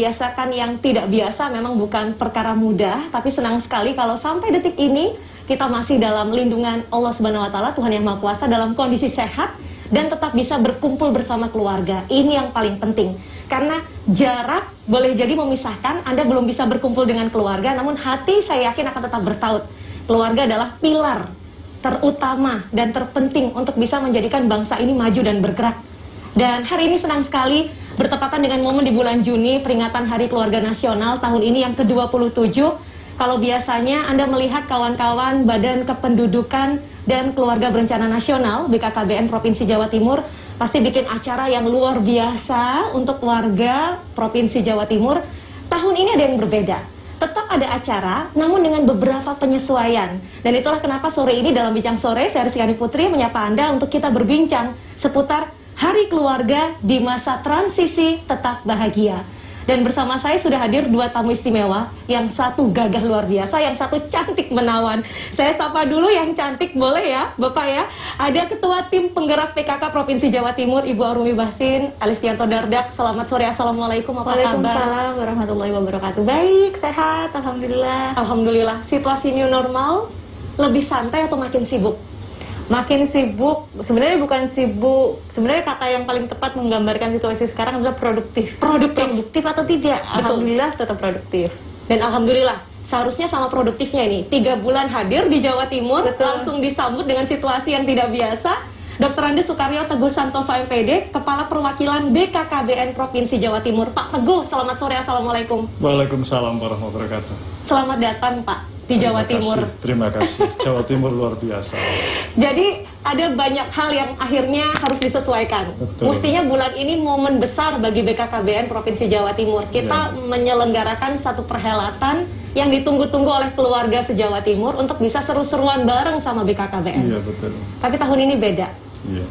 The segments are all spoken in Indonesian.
membiasakan yang tidak biasa memang bukan perkara mudah, tapi senang sekali kalau sampai detik ini kita masih dalam lindungan Allah Subhanahu wa taala, Tuhan Yang Maha Kuasa, dalam kondisi sehat dan tetap bisa berkumpul bersama keluarga. Ini yang paling penting. Karena jarak boleh jadi memisahkan, Anda belum bisa berkumpul dengan keluarga, namun hati saya yakin akan tetap bertaut. Keluarga adalah pilar terutama dan terpenting untuk bisa menjadikan bangsa ini maju dan bergerak. Dan hari ini senang sekali bertepatan dengan momen di bulan Juni, peringatan Hari Keluarga Nasional tahun ini yang ke-27. Kalau biasanya Anda melihat kawan-kawan Badan Kependudukan dan Keluarga Berencana Nasional BKKBN Provinsi Jawa Timur pasti bikin acara yang luar biasa untuk warga Provinsi Jawa Timur. Tahun ini ada yang berbeda. Tetap ada acara, namun dengan beberapa penyesuaian. Dan itulah kenapa sore ini dalam Bincang Sore, saya Rizkyani Putri menyapa Anda untuk kita berbincang seputar Hari Keluarga di masa transisi tetap bahagia. Dan bersama saya sudah hadir dua tamu istimewa, yang satu gagah luar biasa, yang satu cantik menawan. Saya sapa dulu yang cantik, boleh ya Bapak ya? Ada Ketua Tim Penggerak PKK Provinsi Jawa Timur, Ibu Arumi Bahsin Alistianto Dardak. Selamat sore, Assalamualaikum, apa kabar? Waalaikumsalam warahmatullahi wabarakatuh. Baik, sehat, Alhamdulillah. Alhamdulillah. Situasi new normal, lebih santai atau makin sibuk? Makin sibuk, sebenarnya bukan sibuk. Sebenarnya kata yang paling tepat menggambarkan situasi sekarang adalah produktif. Produktif atau tidak? Betul. Alhamdulillah tetap produktif. Dan alhamdulillah, seharusnya sama produktifnya ini. 3 bulan hadir di Jawa Timur, Betul. langsung disambut dengan situasi yang tidak biasa. Dr. Andes Sukaryo Teguh Santoso MPD, Kepala Perwakilan BKKBN Provinsi Jawa Timur. Pak Teguh, selamat sore, Assalamualaikum. Waalaikumsalam warahmatullahi wabarakatuh. Selamat datang Pak di Jawa Timur. Terima kasih. Jawa Timur luar biasa. Jadi ada banyak hal yang akhirnya harus disesuaikan. Betul. Mestinya bulan ini momen besar bagi BKKBN Provinsi Jawa Timur. Kita menyelenggarakan satu perhelatan yang ditunggu-tunggu oleh keluarga se-Jawa Timur untuk bisa seru-seruan bareng sama BKKBN. Iya, betul. Tapi tahun ini beda. Iya.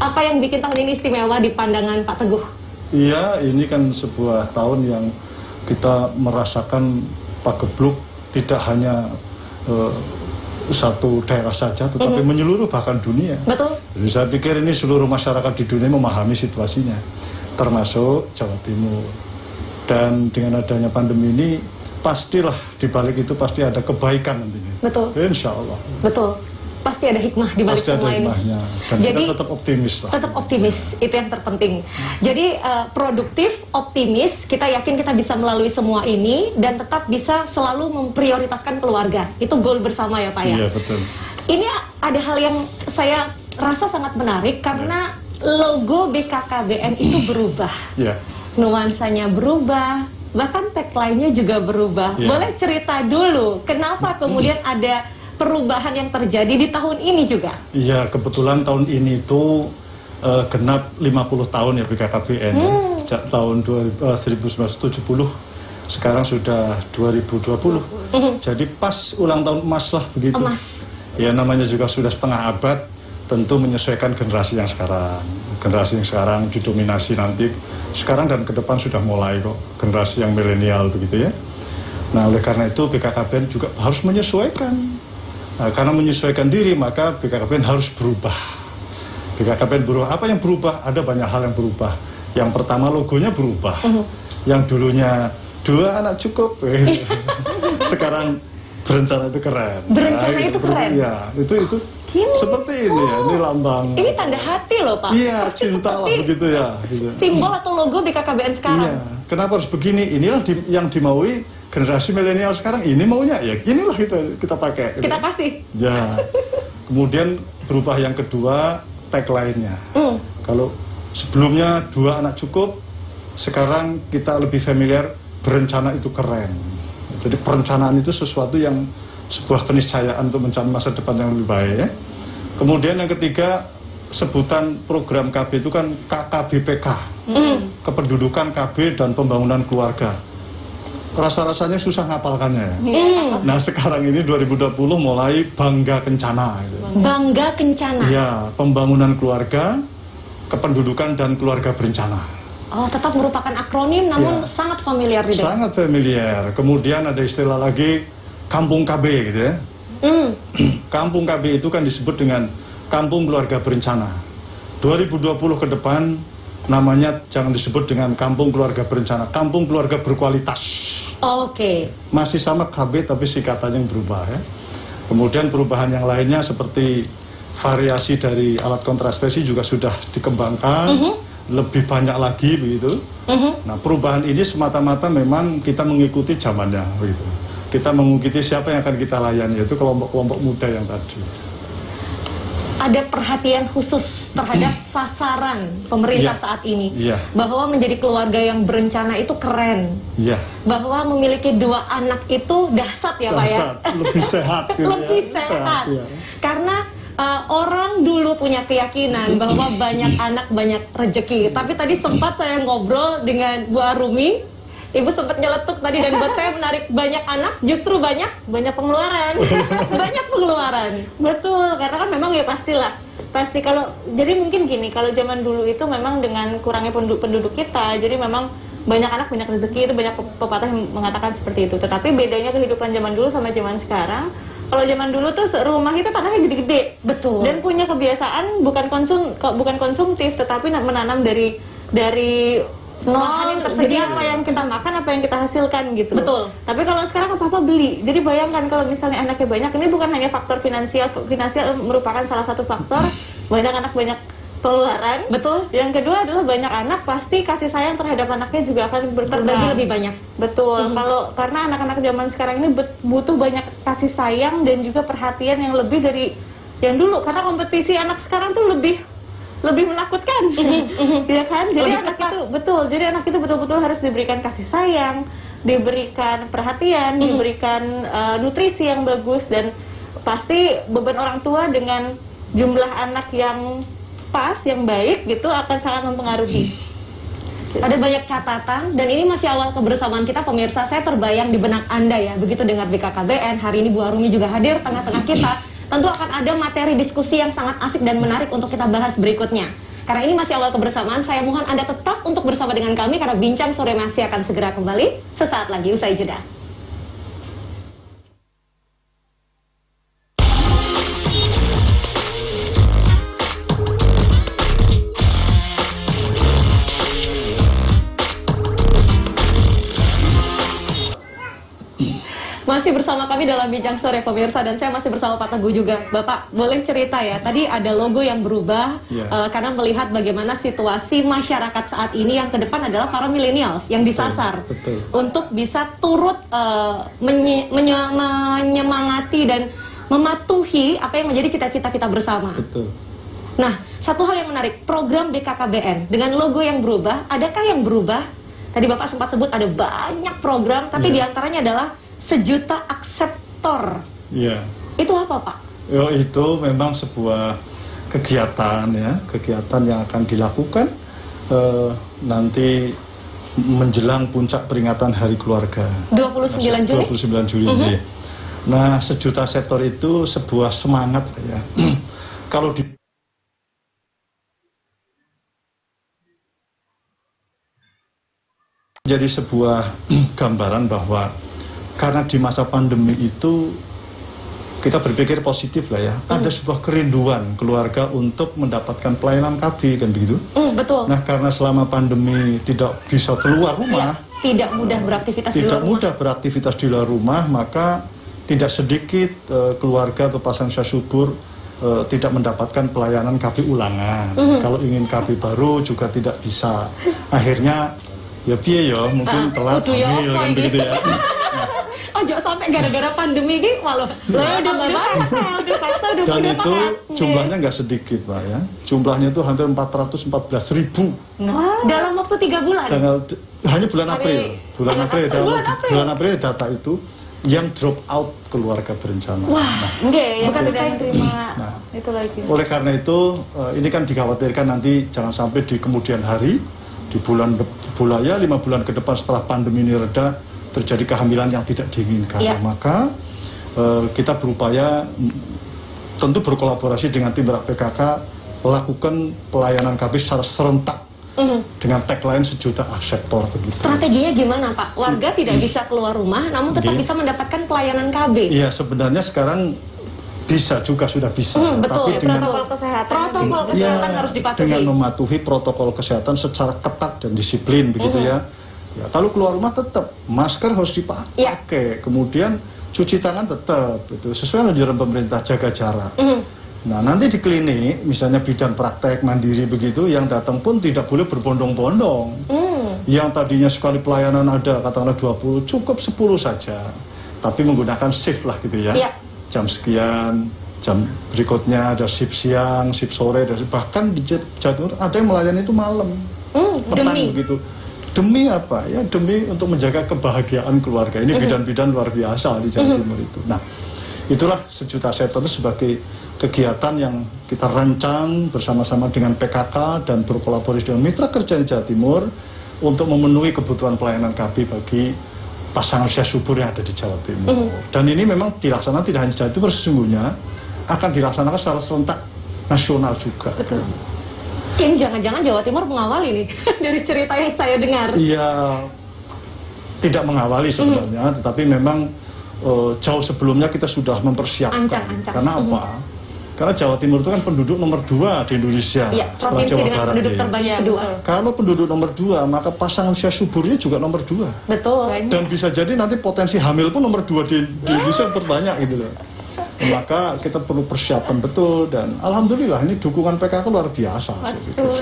Apa yang bikin tahun ini istimewa di pandangan Pak Teguh? Iya, ini kan sebuah tahun yang kita merasakan pagebluk tidak hanya satu daerah saja, tetapi menyeluruh bahkan dunia. Betul. Jadi saya pikir ini seluruh masyarakat di dunia memahami situasinya, termasuk Jawa Timur. Dan dengan adanya pandemi ini, pastilah di balik itu pasti ada kebaikan nantinya. Betul. Insya Allah. Betul. Pasti ada hikmah di balik Pasti ada semua ini. hikmahnya. Dan Jadi kita tetap optimis lah. tetap optimis, itu yang terpenting. Jadi produktif, optimis, kita yakin kita bisa melalui semua ini dan tetap bisa selalu memprioritaskan keluarga. Itu goal bersama ya Pak ya. Iya, betul. Ini ada hal yang saya rasa sangat menarik karena logo BKKBN itu berubah. Iya. Nuansanya berubah, bahkan tagline-nya juga berubah. Iya. Boleh cerita dulu kenapa kemudian ada perubahan yang terjadi di tahun ini juga? Iya, kebetulan tahun ini itu genap 50 tahun ya BKKBN ya. Sejak tahun 1970, sekarang sudah 2020. Jadi pas ulang tahun emas lah begitu. Emas. Ya namanya juga sudah setengah abad, tentu menyesuaikan generasi yang sekarang. Generasi yang sekarang didominasi nanti, sekarang dan ke depan sudah mulai kok, generasi yang milenial begitu ya. Nah oleh karena itu BKKBN juga harus menyesuaikan. Nah, karena menyesuaikan diri, maka BKKBN harus berubah. BKKBN berubah. Apa yang berubah? Ada banyak hal yang berubah. Yang pertama logonya berubah. Yang dulunya 2 anak cukup. Sekarang berencana itu keren. Berencana itu keren? Ya, itu Gini. Seperti ini ya, ini lambang. Ini tanda hati loh Pak. Iya, Persis cinta lah seperti begitu ya. Gitu. simbol atau logo BKKBN sekarang. Iya, kenapa harus begini? Inilah yang dimaui generasi milenial sekarang. Ini maunya ya, inilah kita pakai. Kita kasih. Ya, kemudian berubah yang kedua, tagline-nya. Kalau sebelumnya 2 anak cukup, sekarang kita lebih familiar, berencana itu keren. Jadi perencanaan itu sesuatu yang sebuah keniscayaan untuk mencari masa depan yang lebih baik ya. Kemudian yang ketiga, sebutan program KB itu kan KKBPK, Kependudukan KB dan Pembangunan Keluarga. Rasa-rasanya susah ngapalkannya ya. Nah sekarang ini 2020 mulai Bangga Kencana gitu. Bangga Kencana. Ya, pembangunan keluarga, kependudukan dan keluarga berencana. Oh, tetap merupakan akronim namun Ya. sangat familiar di dalam. Sangat familiar. Kemudian ada istilah lagi Kampung KB gitu ya. Kampung KB itu kan disebut dengan Kampung Keluarga Berencana. 2020 ke depan namanya jangan disebut dengan kampung keluarga berencana, kampung keluarga berkualitas. Oke. Masih sama KB tapi singkatannya yang berubah ya. Kemudian perubahan yang lainnya seperti variasi dari alat kontrasepsi juga sudah dikembangkan, lebih banyak lagi begitu. Nah, perubahan ini semata-mata memang kita mengikuti zamannya begitu. Kita mengikuti siapa yang akan kita layani, yaitu kelompok-kelompok muda yang tadi. Ada perhatian khusus terhadap sasaran pemerintah saat ini, bahwa menjadi keluarga yang berencana itu keren, bahwa memiliki 2 anak itu dahsyat ya Pak ya, lebih sehat, lebih sehat. Karena orang dulu punya keyakinan bahwa banyak anak banyak rezeki, tapi tadi sempat saya ngobrol dengan Bu Arumi. Ibu sempat nyeletuk tadi dan buat saya menarik, banyak anak justru banyak pengeluaran. banyak pengeluaran. Betul, karena kan memang ya pastilah. Pasti kalau jadi mungkin gini, kalau zaman dulu itu memang dengan kurangnya penduduk kita, jadi memang banyak anak banyak rezeki, itu banyak pepatah yang mengatakan seperti itu. Tetapi bedanya kehidupan zaman dulu sama zaman sekarang, kalau zaman dulu tuh rumah itu tanahnya gede-gede. Betul. Dan punya kebiasaan bukan konsumtif, tetapi menanam dari lahan yang tersedia. Jadi apa yang kita makan, apa yang kita hasilkan gitu. Betul. Tapi kalau sekarang apa-apa beli. Jadi bayangkan kalau misalnya anaknya banyak, ini bukan hanya faktor finansial merupakan salah satu faktor. Banyak anak banyak pengeluaran. Betul. Yang kedua adalah banyak anak, pasti kasih sayang terhadap anaknya juga akan berkurang. Terbagi lebih banyak. Betul. Karena anak-anak zaman sekarang ini butuh banyak kasih sayang dan juga perhatian yang lebih dari yang dulu. Karena kompetisi anak sekarang tuh lebih menakutkan, ya kan? Jadi anak itu betul-betul harus diberikan kasih sayang, diberikan perhatian, diberikan nutrisi yang bagus, dan pasti beban orang tua dengan jumlah anak yang pas, yang baik gitu akan sangat mempengaruhi. Ada banyak catatan dan ini masih awal kebersamaan kita pemirsa. Saya terbayang di benak Anda ya, begitu dengar BKKBN. Hari ini Bu Arumi juga hadir tengah-tengah kita. Tentu akan ada materi diskusi yang sangat asik dan menarik untuk kita bahas berikutnya. Karena ini masih awal kebersamaan, saya mohon Anda tetap untuk bersama dengan kami karena Bincang Sore masih akan segera kembali sesaat lagi usai jeda. Masih bersama kami dalam Bincang Sore pemirsa, dan saya masih bersama Pak Teguh juga. Bapak boleh cerita ya, tadi ada logo yang berubah karena melihat bagaimana situasi masyarakat saat ini yang ke depan adalah para millennials yang disasar. Betul. Untuk bisa turut menyemangati dan mematuhi apa yang menjadi cita-cita kita bersama. Betul. Nah, satu hal yang menarik, program BKKBN dengan logo yang berubah, adakah yang berubah? Tadi Bapak sempat sebut ada banyak program, tapi diantaranya adalah 1 juta akseptor. Iya. Itu apa Pak? Itu memang sebuah kegiatan ya, kegiatan yang akan dilakukan nanti menjelang puncak peringatan Hari Keluarga. 29 Juli. 29 Juli. Nah, 1 juta sektor itu sebuah semangat ya. Kalau jadi sebuah gambaran bahwa karena di masa pandemi itu kita berpikir positif lah ya, ada sebuah kerinduan keluarga untuk mendapatkan pelayanan KB kan begitu. Betul. Nah, karena selama pandemi tidak bisa keluar rumah, tidak mudah beraktivitas di luar rumah. Tidak mudah beraktivitas di luar rumah, maka tidak sedikit keluarga atau pasangan subur tidak mendapatkan pelayanan KB ulangan. Kalau ingin KB baru juga tidak bisa. Akhirnya ya piye ya, mungkin telat hamil kan begitu ya. Jangan sampai gara-gara pandemi ini malah udah dan itu jumlahnya nggak sedikit Pak ya. Jumlahnya itu hampir 414.000. Dalam waktu 3 bulan. Hanya bulan April. Bulan April data itu yang drop out keluarga berencana. Wah, bukan kita yang terima. Itu lagi. Oleh karena itu ini kan dikhawatirkan nanti jangan sampai di kemudian hari, di bulan 5 bulan ke depan setelah pandemi ini reda, terjadi kehamilan yang tidak diinginkan. Maka kita berupaya tentu berkolaborasi dengan tim Merak PKK lakukan pelayanan KB secara serentak dengan tagline 1 juta akseptor begitu. Strateginya gimana Pak? Warga tidak bisa keluar rumah namun tetap bisa mendapatkan pelayanan KB. Iya, sebenarnya sekarang bisa juga, sudah bisa. Betul, Tapi dengan protokol kesehatan. protokol kesehatan harus dipatuhi. dengan mematuhi protokol kesehatan secara ketat dan disiplin begitu ya. Ya, kalau keluar rumah tetap masker harus dipakai, kemudian cuci tangan tetap itu sesuai anjuran pemerintah, jaga jarak. Nah, nanti di klinik misalnya bidan praktek mandiri begitu, yang datang pun tidak boleh berbondong-bondong. Yang tadinya sekali pelayanan ada katakanlah 20, cukup 10 saja. Tapi menggunakan shift lah gitu ya. Jam sekian, jam berikutnya ada shift siang, shift sore, dan bahkan di Jawa Timur ada yang melayani itu malam, petang begitu. Demi apa? Ya demi untuk menjaga kebahagiaan keluarga. Ini bidan-bidan luar biasa di Jawa Timur itu. Nah, itulah Sejuta Sehat itu sebagai kegiatan yang kita rancang bersama-sama dengan PKK dan berkolaborasi dengan mitra kerja Jawa Timur untuk memenuhi kebutuhan pelayanan KB bagi pasangan usia subur yang ada di Jawa Timur. Dan ini memang dilaksanakan tidak hanya Jawa Timur, sesungguhnya akan dilaksanakan secara serentak nasional juga. Betul. Ini jangan-jangan Jawa Timur mengawali nih dari cerita yang saya dengar. Iya, tidak mengawali sebenarnya, tetapi memang jauh sebelumnya kita sudah mempersiapkan. Ancang-ancang. Karena apa? Karena Jawa Timur itu kan penduduk nomor 2 di Indonesia, setelah provinsi Jawa dengan Barat. penduduk terbanyak kedua. Kalau penduduk nomor 2, maka pasangan usia suburnya juga nomor 2. Betul. Dan bisa jadi nanti potensi hamil pun nomor 2 di Indonesia terbanyak gitu loh. Maka kita perlu persiapan betul, dan alhamdulillah ini dukungan PKK luar biasa. Betul.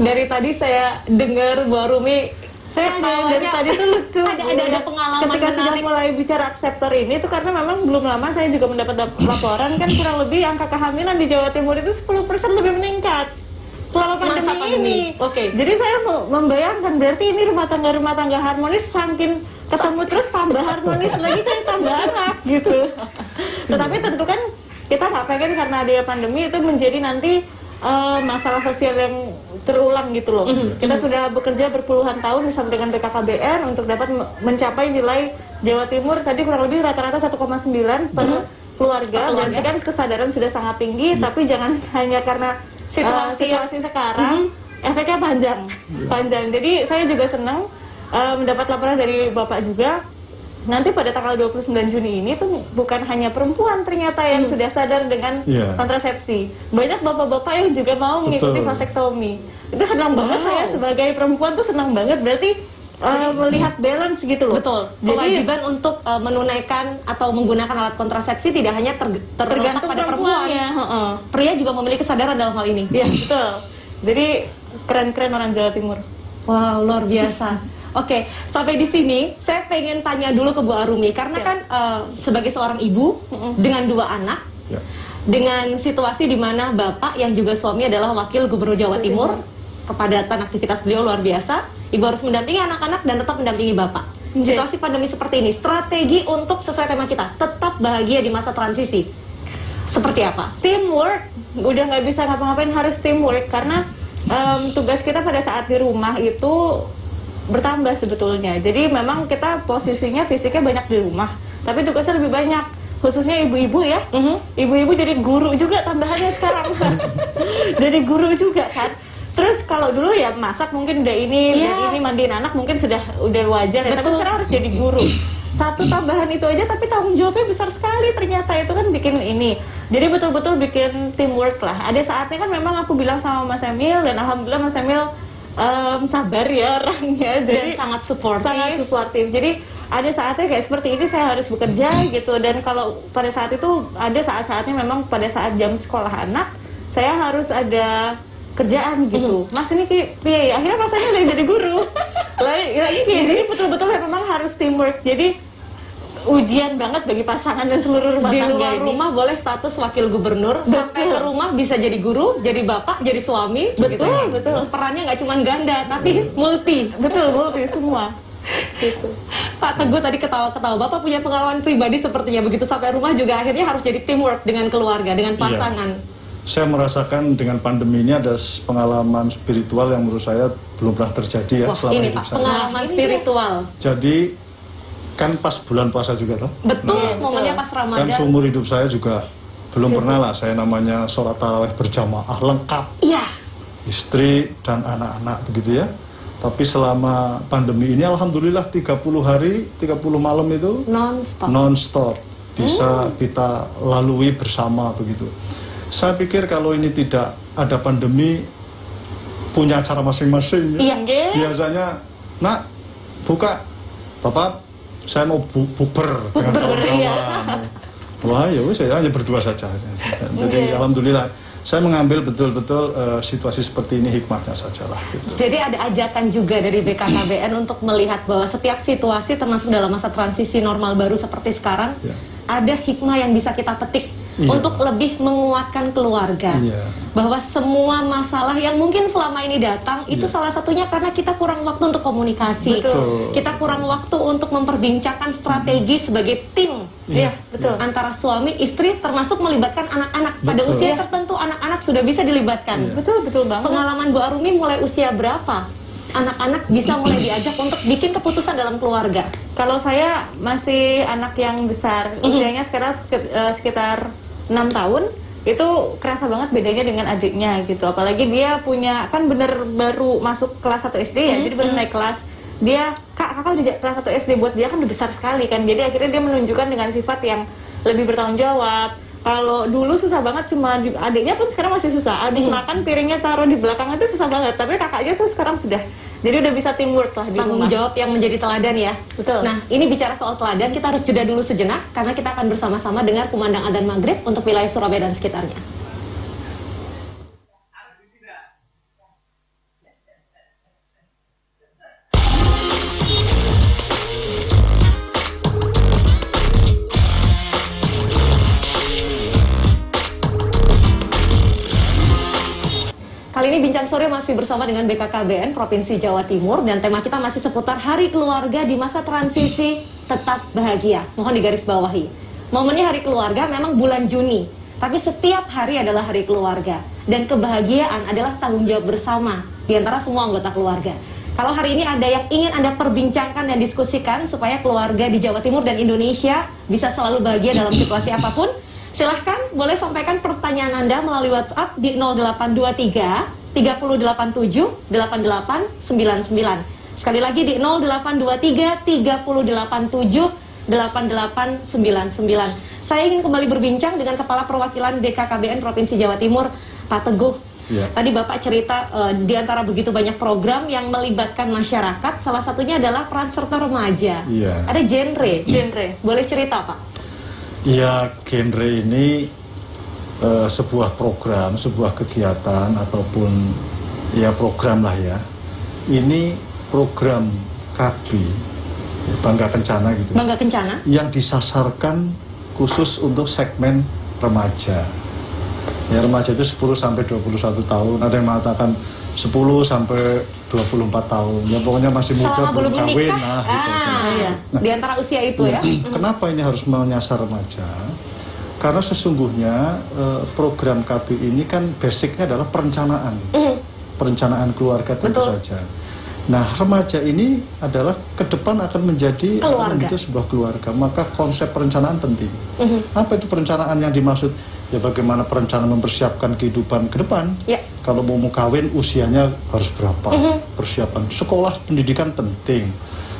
Dari tadi saya dengar Bu Arumi, Saya dari tadi tuh lucu. Ada pengalaman ketika sudah menarik. mulai bicara akseptor ini itu, karena memang belum lama saya juga mendapat laporan kan kurang lebih angka kehamilan di Jawa Timur itu 10% lebih meningkat selama Masa pandemi ini. Oke. Jadi saya membayangkan berarti ini rumah tangga harmonis, saking ketemu terus tambah harmonis lagi, kayak tambah anak gitu. Tetapi tentu kan kita nggak pengen karena ada pandemi itu menjadi nanti masalah sosial yang terulang gitu loh. Kita sudah bekerja berpuluhan tahun bersama dengan BKKBN untuk dapat mencapai nilai Jawa Timur tadi kurang lebih rata-rata 1,9 per keluarga. Berarti kan kesadaran sudah sangat tinggi, tapi jangan hanya karena situasi sekarang, efeknya panjang. Jadi saya juga senang mendapat laporan dari Bapak juga. Nanti pada tanggal 29 Juni ini tuh bukan hanya perempuan ternyata yang sudah sadar dengan kontrasepsi. Banyak bapak-bapak yang juga mau mengikuti vasektomi. Itu senang banget, saya sebagai perempuan tuh senang banget. Berarti melihat balance gitu loh. Betul. Kewajiban untuk menunaikan atau menggunakan alat kontrasepsi tidak hanya tergantung pada perempuan. Pria juga memiliki kesadaran dalam hal ini. Iya, betul. Jadi keren-keren orang Jawa Timur. Wow, luar biasa. Oke, sampai di sini saya pengen tanya dulu ke Bu Arumi, karena kan sebagai seorang ibu dengan 2 anak, dengan situasi di mana Bapak yang juga suami adalah Wakil Gubernur Jawa Timur, kepadatan aktivitas beliau luar biasa, Ibu harus mendampingi anak-anak dan tetap mendampingi Bapak. Situasi pandemi seperti ini, strategi untuk sesuai tema kita, tetap bahagia di masa transisi, seperti apa? Teamwork, udah nggak bisa ngapa-ngapain, harus teamwork, karena tugas kita pada saat di rumah itu bertambah sebetulnya. Jadi memang kita posisinya fisiknya banyak di rumah, tapi tugasnya lebih banyak, khususnya ibu-ibu ya. Ibu-ibu jadi guru juga tambahannya sekarang. Jadi guru juga kan. Terus kalau dulu ya masak mungkin udah ini mandiin anak mungkin udah wajar ya. Tapi sekarang harus jadi guru. Satu tambahan itu aja, tapi tanggung jawabnya besar sekali ternyata. Itu kan bikin ini. Jadi betul-betul bikin teamwork lah. Ada saatnya kan memang aku bilang sama Mas Emil, dan alhamdulillah Mas Emil sabar ya orangnya, jadi dan sangat suportif. Jadi ada saatnya kayak seperti ini saya harus bekerja gitu, dan kalau pada saat itu ada saat-saatnya memang pada saat jam sekolah anak saya harus ada kerjaan gitu. Mas ini kayak akhirnya Mas ini udah jadi guru. Jadi betul-betul memang harus teamwork. Jadi ujian banget bagi pasangan dan seluruh rumah tangga di luar ini. rumah boleh status wakil gubernur, sampai ke rumah bisa jadi guru, jadi bapak, jadi suami. Betul. Perannya nggak cuma ganda, tapi multi. Betul semua. Gitu. Pak Teguh tadi ketawa-ketawa, Bapak punya pengalaman pribadi sepertinya begitu, sampai rumah juga akhirnya harus jadi teamwork dengan keluarga, dengan pasangan. Saya merasakan dengan pandemi ini ada pengalaman spiritual yang menurut saya belum pernah terjadi ya. Wah, selama ini hidup Pak, saya. pengalaman spiritual. Jadi kan pas bulan puasa juga toh. Betul, momennya pas Ramadan. Kan seumur hidup saya juga belum pernah lah saya namanya sholat tarawih berjamaah lengkap. Iya. Istri dan anak-anak begitu ya. Tapi selama pandemi ini alhamdulillah 30 hari, 30 malam itu non-stop. non-stop. bisa kita lalui bersama begitu. Saya pikir kalau ini tidak ada pandemi, punya acara masing-masing. Iya. Biasanya, nak, buka, Bapak, saya mau bukber dengan kawan-kawan. Wah, ya saya hanya berdua saja. Jadi alhamdulillah, saya mengambil betul-betul situasi seperti ini hikmahnya sajalah. Gitu. Jadi ada ajakan juga dari BKKBN untuk melihat bahwa setiap situasi, termasuk dalam masa transisi normal baru seperti sekarang, ada hikmah yang bisa kita petik untuk lebih menguatkan keluarga. Bahwa semua masalah yang mungkin selama ini datang itu salah satunya karena kita kurang waktu untuk komunikasi. Betul. Kita kurang waktu untuk memperbincangkan strategi sebagai tim. Betul. Antara suami, istri, termasuk melibatkan anak-anak. Pada usia tertentu anak-anak sudah bisa dilibatkan. Betul banget. Pengalaman Bu Arumi mulai usia berapa anak-anak bisa mulai diajak untuk bikin keputusan dalam keluarga? Kalau saya masih anak yang besar, usianya sekarang sekitar 6 tahun, itu kerasa banget bedanya dengan adiknya gitu. Apalagi dia punya, kan baru masuk kelas 1 SD ya, jadi baru naik kelas. Dia, kakak udah kelas 1 SD, buat dia kan udah besar sekali kan. Jadi akhirnya dia menunjukkan dengan sifat yang lebih bertanggung jawab. Kalau dulu susah banget, cuma adiknya pun sekarang masih susah. Habis makan piringnya taruh di belakang itu susah banget. Tapi kakaknya sekarang sudah, jadi udah bisa teamwork lah di rumah. Tanggung jawab yang menjadi teladan ya. Betul. Nah, ini bicara soal teladan, kita harus jeda dulu sejenak karena kita akan bersama-sama dengar kumandang adzan maghrib untuk wilayah Surabaya dan sekitarnya. Kali ini Bincang Sore masih bersama dengan BKKBN Provinsi Jawa Timur dan tema kita masih seputar Hari Keluarga di masa transisi tetap bahagia. Mohon digarisbawahi. Momennya Hari Keluarga memang bulan Juni, tapi setiap hari adalah Hari Keluarga dan kebahagiaan adalah tanggung jawab bersama di antara semua anggota keluarga. Kalau hari ini ada yang ingin Anda perbincangkan dan diskusikan supaya keluarga di Jawa Timur dan Indonesia bisa selalu bahagia dalam situasi apapun, silahkan boleh sampaikan pertanyaan Anda melalui WhatsApp di 0823 3087 8899. Sekali lagi di 0823 3087 8899. Saya ingin kembali berbincang dengan Kepala Perwakilan BKKBN Provinsi Jawa Timur, Pak Teguh. Tadi Bapak cerita di antara begitu banyak program yang melibatkan masyarakat, salah satunya adalah peran serta remaja. Ada genre. Boleh cerita Pak? Ya, genre ini sebuah program, sebuah kegiatan ataupun ya program lah ya. Ini program KB Bangga Kencana gitu. Bangga Kencana yang disasarkan khusus untuk segmen remaja. Ya, remaja itu 10 sampai 21 tahun. Ada yang mengatakan 10 sampai 24 tahun. Ya pokoknya masih muda, selama belum kawin. Nah, nah, di antara usia itu ya. Kenapa ini harus menyasar remaja? Karena sesungguhnya program KB ini kan basicnya adalah perencanaan. Perencanaan keluarga tentu saja. Nah, remaja ini adalah ke depan akan menjadi sebuah keluarga. Maka konsep perencanaan penting. Apa itu perencanaan yang dimaksud? Ya bagaimana perencanaan mempersiapkan kehidupan ke depan. Kalau mau kawin usianya harus berapa. Persiapan sekolah, pendidikan penting.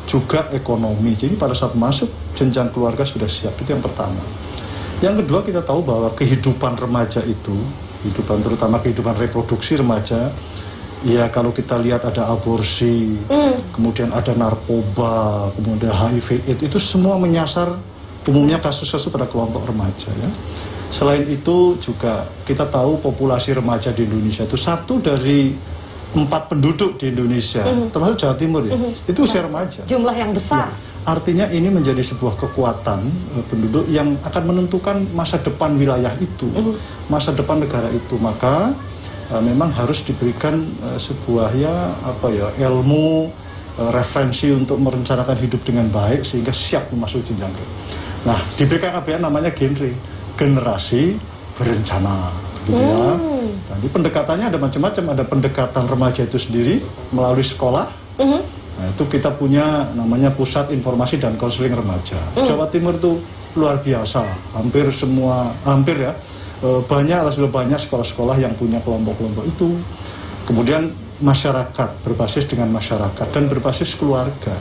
Juga ekonomi. Jadi pada saat masuk jenjang keluarga sudah siap. Itu yang pertama. Yang kedua, kita tahu bahwa kehidupan remaja itu, terutama kehidupan reproduksi remaja, ya kalau kita lihat ada aborsi, kemudian ada narkoba, kemudian HIV, itu semua menyasar umumnya kasus-kasus pada kelompok remaja ya. Selain itu juga kita tahu populasi remaja di Indonesia itu 1 dari 4 penduduk di Indonesia, termasuk Jawa Timur ya, itu usia remaja. Jumlah yang besar. Artinya ini menjadi sebuah kekuatan penduduk yang akan menentukan masa depan wilayah itu, masa depan negara itu. Maka memang harus diberikan sebuah ilmu, referensi untuk merencanakan hidup dengan baik sehingga siap memasuki jenjang. Nah, di BKKBN namanya generasi berencana, gitu ya. Nah, ini pendekatannya ada macam-macam. Ada pendekatan remaja itu sendiri melalui sekolah. Nah, itu kita punya namanya Pusat Informasi dan Konseling Remaja. Jawa Timur itu luar biasa. Hampir ya. Sudah banyak sekolah-sekolah yang punya kelompok-kelompok itu. Kemudian masyarakat, berbasis dengan masyarakat dan berbasis keluarga.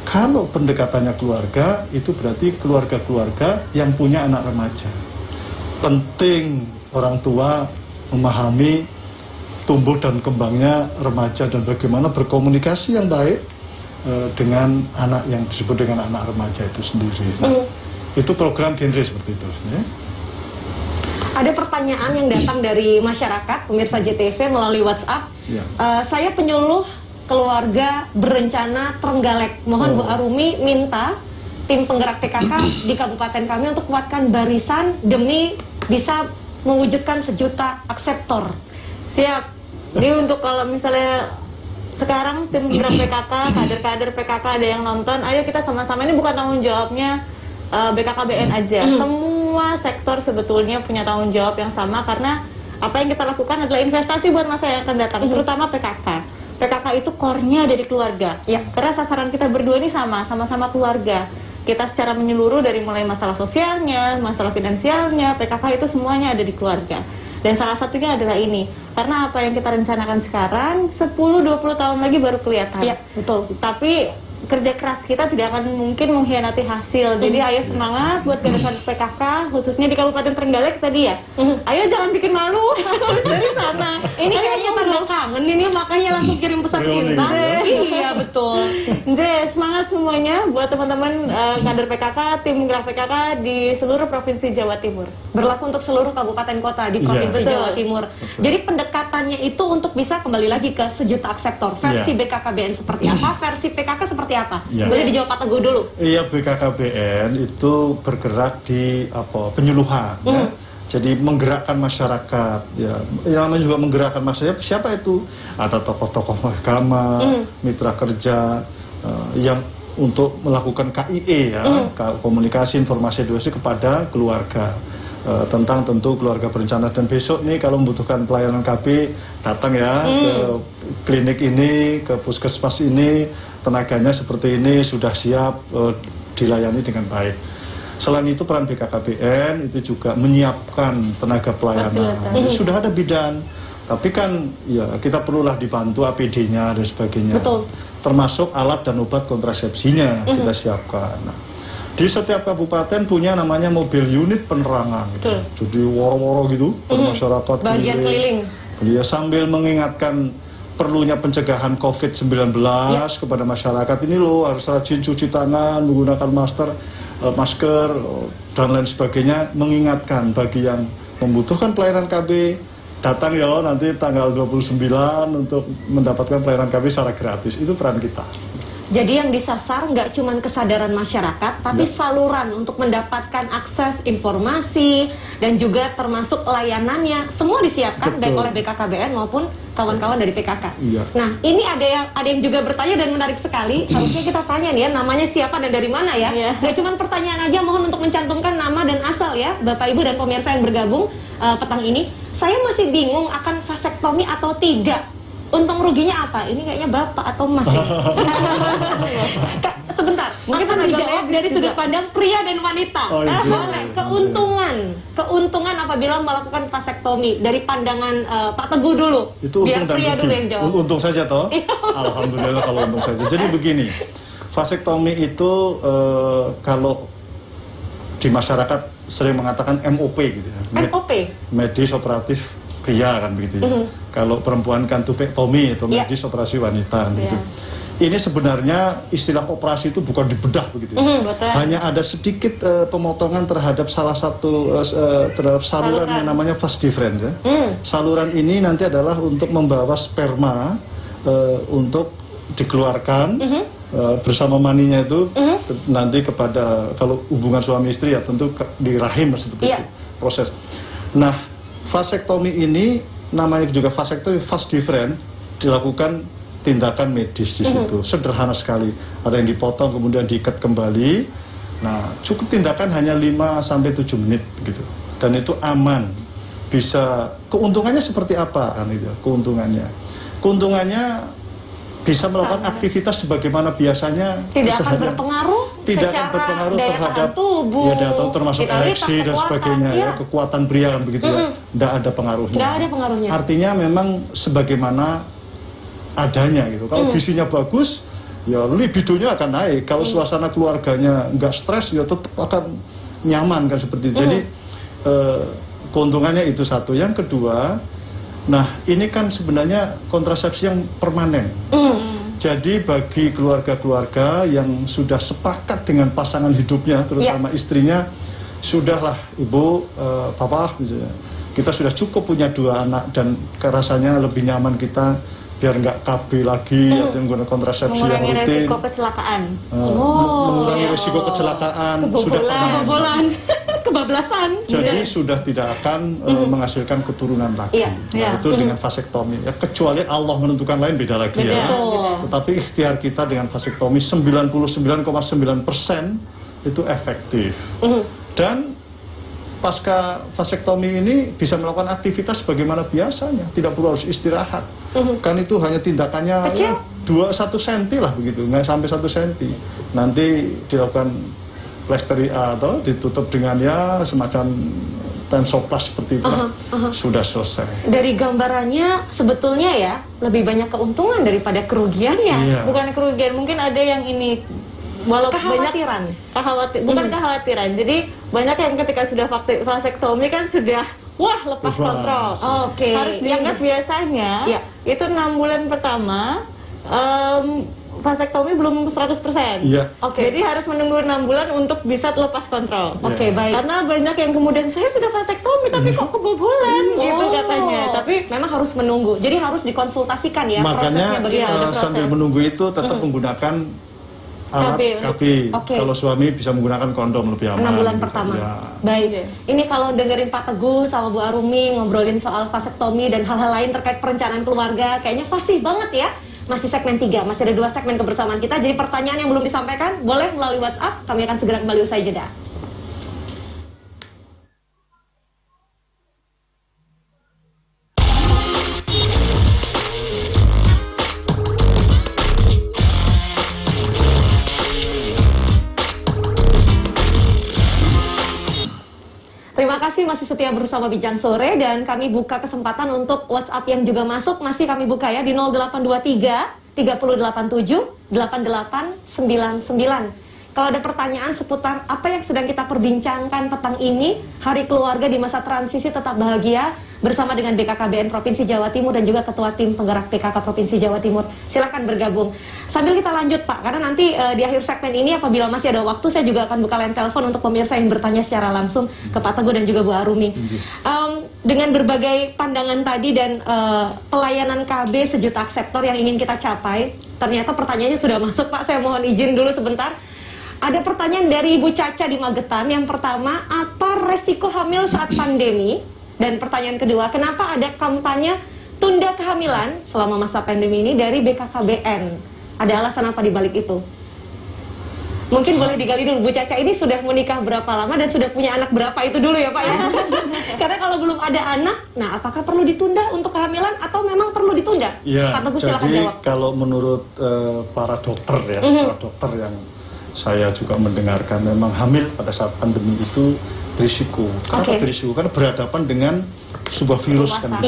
Kalau pendekatannya keluarga, itu berarti keluarga-keluarga yang punya anak remaja. Penting orang tua memahami tumbuh dan kembangnya remaja dan bagaimana berkomunikasi yang baik dengan anak yang disebut dengan anak remaja itu sendiri. Nah, itu program genre seperti itu. Ya. Ada pertanyaan yang datang dari masyarakat, pemirsa JTV melalui WhatsApp. Ya. Saya penyuluh keluarga berencana Trenggalek. Mohon Bu Arumi minta tim penggerak PKK di kabupaten kami untuk kuatkan barisan demi bisa mewujudkan 1 juta akseptor. Siap. Ini untuk kalau misalnya sekarang tim penggerak PKK, kader-kader PKK ada yang nonton, ayo kita sama-sama, ini bukan tanggung jawabnya BKKBN aja. Semua sektor sebetulnya punya tanggung jawab yang sama, karena apa yang kita lakukan adalah investasi buat masa yang akan datang, terutama PKK. PKK itu core-nya dari keluarga. Ya. Karena sasaran kita berdua ini sama-sama keluarga. Kita secara menyeluruh dari mulai masalah sosialnya, masalah finansialnya, PKK itu semuanya ada di keluarga. Dan salah satunya adalah ini. Karena apa yang kita rencanakan sekarang 10-20 tahun lagi baru kelihatan. Iya, betul. Tapi kerja keras kita tidak akan mungkin mengkhianati hasil. Jadi ayo semangat buat gerakan PKK, khususnya di Kabupaten Trenggalek tadi ya. Ayo jangan bikin malu habis dari sana. Ini kayaknya tanda kangen ini, makanya langsung kirim pesan cinta. Iya, betul. Semangat semuanya buat teman-teman kader PKK, tim gerak PKK di seluruh provinsi Jawa Timur. Berlaku untuk seluruh kabupaten kota di Provinsi Jawa Timur. Jadi pendekatannya itu untuk bisa kembali lagi ke 1 juta akseptor. Versi BKKBN seperti apa, versi PKK seperti apa? Boleh dijawab Pak Teguh dulu. Iya, BKKBN itu bergerak di penyuluhan. Ya. Jadi menggerakkan masyarakat, ya. Yang namanya juga menggerakkan masyarakat. Siapa itu? Ada tokoh-tokoh agama, mitra kerja yang untuk melakukan KIE, ya, komunikasi informasi edukasi kepada keluarga. Tentang tentu keluarga berencana, dan besok nih kalau membutuhkan pelayanan KB datang ya ke klinik ini, ke puskesmas ini, tenaganya seperti ini, sudah siap dilayani dengan baik. Selain itu peran BKKBN itu juga menyiapkan tenaga pelayanan. Sudah ada bidan, tapi kan ya kita perlulah dibantu APD-nya dan sebagainya. Betul. Termasuk alat dan obat kontrasepsinya kita siapkan. Nah, di setiap kabupaten punya namanya mobil unit penerangan, gitu. Jadi woro-woro gitu, masyarakat bagian keliling. Ya, sambil mengingatkan perlunya pencegahan COVID-19 kepada masyarakat. Ini loh harus rajin cuci tangan, menggunakan masker dan lain sebagainya. Mengingatkan bagi yang membutuhkan pelayanan KB, datang ya nanti tanggal 29 untuk mendapatkan pelayanan KB secara gratis. Itu peran kita. Jadi yang disasar nggak cuma kesadaran masyarakat, tapi saluran untuk mendapatkan akses informasi dan juga termasuk layanannya semua disiapkan baik oleh BKKBN maupun kawan-kawan dari PKK. Nah, ini ada yang juga bertanya dan menarik sekali. Harusnya kita tanya nih ya, namanya siapa dan dari mana ya? Nggak cuma pertanyaan aja, mohon untuk mencantumkan nama dan asal ya, Bapak Ibu dan pemirsa yang bergabung petang ini. Saya masih bingung akan vasektomi atau tidak. Untung ruginya apa? Ini kayaknya Bapak atau Mas ya? Sebentar, mungkin akan dijawab dari sudut pandang pria dan wanita. Boleh. Keuntungan apabila melakukan vasektomi dari pandangan Pak Teguh dulu. Itu biar pria dulu yang jawab. Untung saja toh. Alhamdulillah kalau untung saja. Jadi begini, vasektomi itu kalau di masyarakat sering mengatakan MOP gitu ya. MOP? Medis operatif pria kan begitu ya. Kalau perempuan kan tupektomi atau medis operasi wanita gitu. Ini sebenarnya istilah operasi itu bukan dibedah begitu ya. Hanya ada sedikit pemotongan terhadap salah satu terhadap saluran yang namanya vas deferens ya. Saluran ini nanti adalah untuk membawa sperma untuk dikeluarkan bersama maninya itu nanti kepada kalau hubungan suami istri ya tentu di rahim seperti itu proses. Nah, vasektomi ini namanya juga vasektomi, vas deferens, dilakukan tindakan medis di situ. Sederhana sekali. Ada yang dipotong kemudian diikat kembali. Nah, cukup tindakan hanya 5-7 menit begitu. Dan itu aman. Bisa keuntungannya seperti apa kan itu? Keuntungannya bisa melakukan aktivitas sebagaimana biasanya. Tidak akan berpengaruh secara daya tahan tubuh, ya daya tahan termasuk ereksi dan sebagainya ya, kekuatan pria kan begitu ya. Tidak ada pengaruhnya. Tidak ada pengaruhnya. Artinya memang sebagaimana adanya gitu. Kalau gizinya bagus, ya libidonya akan naik. Kalau suasana keluarganya nggak stres, ya tetap akan nyaman kan seperti itu. Jadi keuntungannya itu satu. Yang kedua, nah ini kan sebenarnya kontrasepsi yang permanen. Jadi bagi keluarga-keluarga yang sudah sepakat dengan pasangan hidupnya, terutama istrinya, sudahlah ibu, bapak, kita sudah cukup punya 2 anak dan rasanya lebih nyaman kita biar nggak KB lagi atau menggunakan kontrasepsi yang rutin. Mengurangi resiko kecelakaan. Mengurangi resiko kecelakaan. Sudah kebobolan, kebablasan. Jadi sudah tidak akan menghasilkan keturunan lagi. Nah, itu dengan vasektomi. Ya, kecuali Allah menentukan lain, beda lagi ya. Tetapi ikhtiar kita dengan vasektomi 99,9% itu efektif. Dan pasca vasektomi ini bisa melakukan aktivitas sebagaimana biasanya, tidak perlu harus istirahat. Kan itu hanya tindakannya 1 cm lah begitu, nggak sampai 1 cm. Nanti dilakukan plesteria atau ditutup dengan ya semacam tensoplast seperti itu, sudah selesai. Dari gambarannya sebetulnya ya lebih banyak keuntungan daripada kerugiannya. Bukan kerugian, mungkin ada yang ini. Walaupun kekhawatiran, bukan kekhawatiran. Jadi banyak yang ketika sudah vasektomi kan sudah lepas kontrol. Harus diingat biasanya itu 6 bulan pertama vasektomi belum 100%. Jadi harus menunggu 6 bulan untuk bisa lepas kontrol. Baik. Karena banyak yang kemudian saya sudah vasektomi tapi kok kebobolan gitu katanya. Tapi memang harus menunggu. Jadi harus dikonsultasikan ya. Makanya prosesnya bagaimana. sambil menunggu itu tetap menggunakan alat KB. Kalau suami bisa menggunakan kondom lebih aman. 6 bulan pertama. Baik. Ini kalau dengerin Pak Teguh sama Bu Arumi ngobrolin soal vasektomi dan hal-hal lain terkait perencanaan keluarga, kayaknya fasih banget ya. Masih segmen 3, masih ada 2 segmen kebersamaan kita. Jadi pertanyaan yang belum disampaikan boleh melalui WhatsApp. Kami akan segera kembali usai jeda. Terima kasih masih setia bersama Bincang Sore dan kami buka kesempatan untuk WhatsApp yang juga masuk, masih kami buka ya di 0823 3087 8899. Kalau ada pertanyaan seputar apa yang sedang kita perbincangkan petang ini, Hari Keluarga di Masa Transisi Tetap Bahagia bersama dengan BKKBN Provinsi Jawa Timur dan juga Ketua Tim Penggerak PKK Provinsi Jawa Timur. Silakan bergabung. Sambil kita lanjut Pak, karena nanti di akhir segmen ini apabila masih ada waktu saya juga akan buka line telepon untuk pemirsa yang bertanya secara langsung ke Pak Teguh dan juga Bu Arumi. Dengan berbagai pandangan tadi dan pelayanan KB sejuta akseptor yang ingin kita capai, ternyata pertanyaannya sudah masuk Pak. Saya mohon izin dulu sebentar. Ada pertanyaan dari Ibu Caca di Magetan. Yang pertama, apa resiko hamil saat pandemi? Dan pertanyaan kedua, kenapa ada kampanye tunda kehamilan selama masa pandemi ini dari BKKBN? Ada alasan apa di balik itu? Mungkin boleh digali dulu, Bu Caca ini sudah menikah berapa lama dan sudah punya anak berapa itu dulu ya Pak ya? Karena kalau belum ada anak, nah apakah perlu ditunda untuk kehamilan atau memang perlu ditunda? Ya, Pak Teguh silakan jawab. Kalau menurut para dokter ya, para dokter yang saya juga mendengarkan, memang hamil pada saat pandemi itu berisiko. Kenapa berisiko? Karena berhadapan dengan sebuah virus kan.